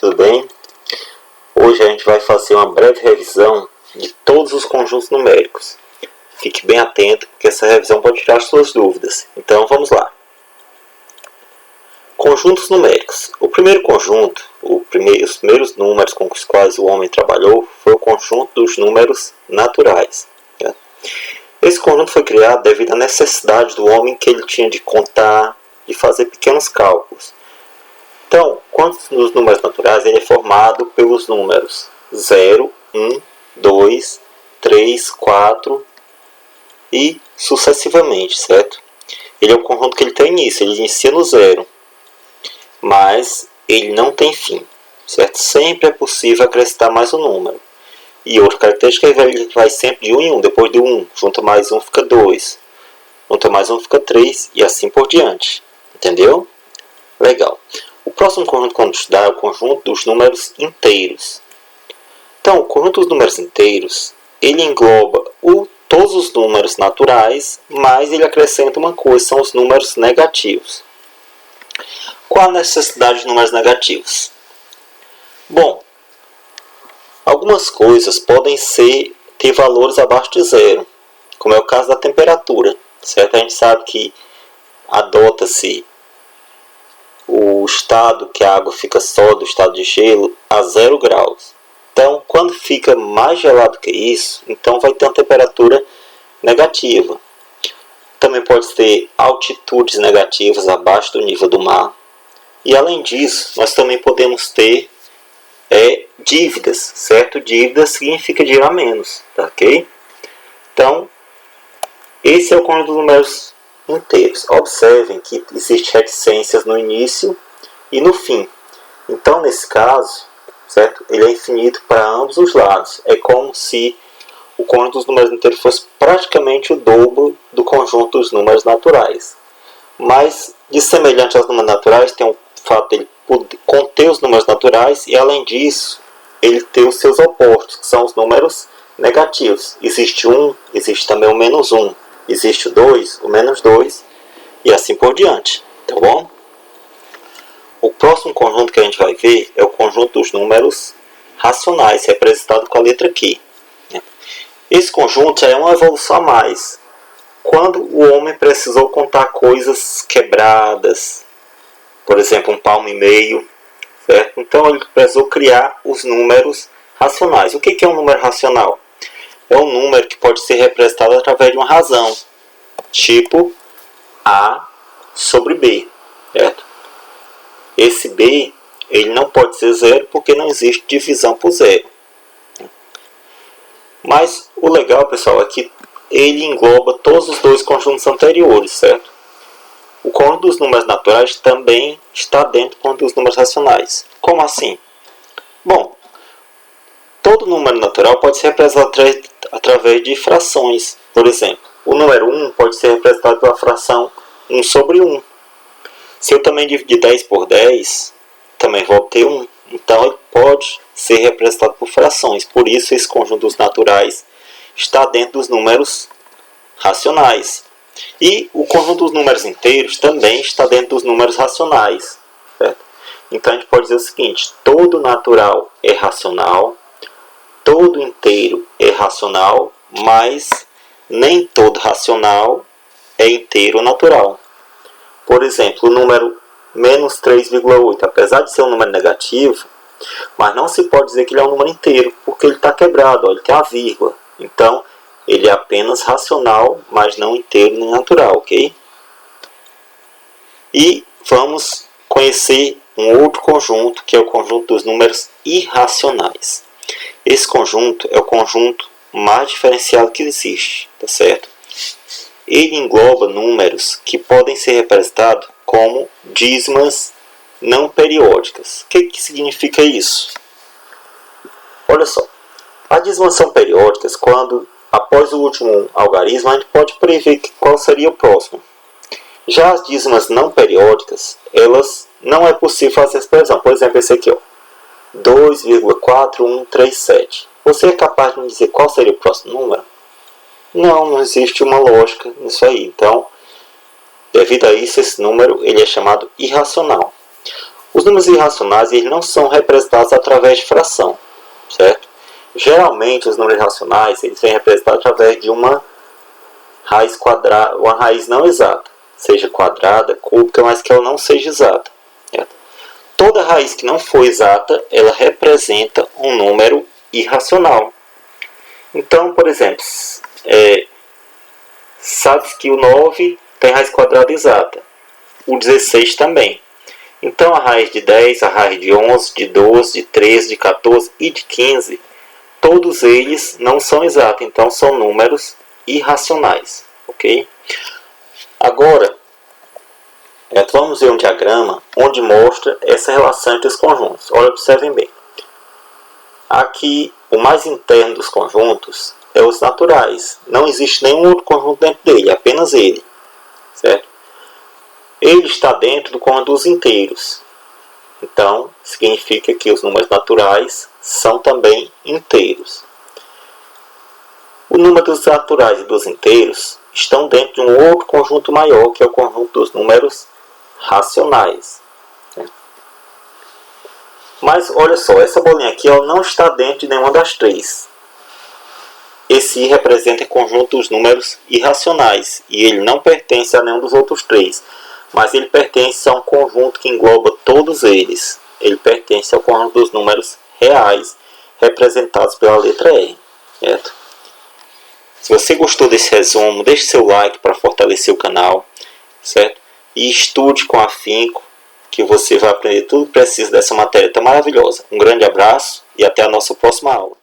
tudo bem? Hoje a gente vai fazer uma breve revisão de todos os conjuntos numéricos. Fique bem atento, porque essa revisão pode tirar suas dúvidas. Então vamos lá. Conjuntos numéricos. O primeiro conjunto, os primeiros números com os quais o homem trabalhou, foi o conjunto dos números naturais. Esse conjunto foi criado devido à necessidade do homem que ele tinha de contar, de fazer pequenos cálculos. Então, quando nos números naturais, ele é formado pelos números 0, 1, 2, 3, 4 e sucessivamente, certo? Ele é um conjunto que ele tem início, ele inicia no 0, mas ele não tem fim, certo? Sempre é possível acrescentar mais um número. E outra característica é que ele vai sempre de 1 em 1, depois de 1, junta mais 1 fica 2, junta mais 1 fica 3 e assim por diante. Entendeu? Legal. O próximo conjunto que vamos estudar é o conjunto dos números inteiros. Então, o conjunto dos números inteiros, ele engloba todos os números naturais, mas ele acrescenta uma coisa, são os números negativos. Qual a necessidade de números negativos? Bom, algumas coisas podem ter valores abaixo de zero, como é o caso da temperatura, certo? A gente sabe que adota-se o estado que a água fica sólida, o estado de gelo, a 0 graus. Então, quando fica mais gelado que isso, então vai ter uma temperatura negativa. Também pode ter altitudes negativas abaixo do nível do mar. E além disso, nós também podemos ter dívidas, certo? Dívida significa dinheiro a menos, tá ok? Então, esse é o conjunto dos números inteiros. Observem que existem reticências no início e no fim. Então, nesse caso, certo? Ele é infinito para ambos os lados. É como se o conjunto dos números inteiros fosse praticamente o dobro do conjunto dos números naturais. Mas, de semelhante aos números naturais, tem o fato de ele conter os números naturais e, além disso, ele ter os seus opostos, que são os números negativos. Existe 1, existe também o menos 1. Existe o 2, o menos 2 e assim por diante, tá bom? O próximo conjunto que a gente vai ver é o conjunto dos números racionais, representado com a letra Q. Esse conjunto já é uma evolução a mais. Quando o homem precisou contar coisas quebradas, por exemplo, 1,5 palmo, certo? Então ele precisou criar os números racionais. O que é um número racional? É um número que pode ser representado através de uma razão, tipo A sobre B, certo? Esse B, ele não pode ser zero porque não existe divisão por zero. Mas o legal, pessoal, é que ele engloba todos os dois conjuntos anteriores, certo? O conjunto dos números naturais também está dentro do conjunto dos números racionais. Como assim? Bom, todo número natural pode ser representado através de frações. Por exemplo, o número 1 pode ser representado pela fração 1 sobre 1. Se eu também dividir 10 por 10, também vou obter 1. Então, ele pode ser representado por frações. Por isso, esse conjunto dos naturais está dentro dos números racionais. E o conjunto dos números inteiros também está dentro dos números racionais, certo? Então, a gente pode dizer o seguinte: todo natural é racional, todo inteiro é racional, mas nem todo racional é inteiro ou natural. Por exemplo, o número menos 3,8, apesar de ser um número negativo, mas não se pode dizer que ele é um número inteiro, porque ele está quebrado, ó, ele tem a vírgula. Então, ele é apenas racional, mas não inteiro nem natural, ok? E vamos conhecer um outro conjunto, que é o conjunto dos números irracionais. Esse conjunto é o conjunto mais diferenciado que existe, tá certo? Ele engloba números que podem ser representados como dízimas não periódicas. O que significa isso? Olha só, as dízimas são periódicas quando, após o último algarismo, a gente pode prever qual seria o próximo. Já as dízimas não periódicas, elas não é possível fazer essa expressão. Por exemplo, esse aqui, ó, 2,4137. Você é capaz de me dizer qual seria o próximo número? Não existe uma lógica nisso aí. Então, devido a isso, esse número ele é chamado irracional. Os números irracionais eles não são representados através de fração, certo? Geralmente os números irracionais eles vêm representados através de uma raiz quadrada, uma raiz não exata, seja quadrada, cúbica, mas que ela não seja exata, certo? Toda raiz que não for exata, ela representa um número irracional. Então, por exemplo, sabe-se que o 9 tem raiz quadrada exata, o 16 também. Então, a raiz de 10, a raiz de 11, de 12, de 13, de 14 e de 15, todos eles não são exatos, então são números irracionais, ok? Agora, vamos ver um diagrama onde mostra essa relação entre os conjuntos. Olha, observem bem. Aqui, o mais interno dos conjuntos é os naturais. Não existe nenhum outro conjunto dentro dele, apenas ele, certo? Ele está dentro do conjunto dos inteiros. Então, significa que os números naturais são também inteiros. O número dos naturais e dos inteiros estão dentro de um outro conjunto maior, que é o conjunto dos números racionais. Mas olha só, essa bolinha aqui ela não está dentro de nenhuma das três. Esse I representa o conjunto dos números irracionais e ele não pertence a nenhum dos outros três, mas ele pertence a um conjunto que engloba todos eles. Ele pertence ao conjunto dos números reais, representados pela letra R, certo? Se você gostou desse resumo, deixe seu like para fortalecer o canal, certo? E estude com afinco, que você vai aprender tudo que precisa dessa matéria tão maravilhosa. Um grande abraço e até a nossa próxima aula.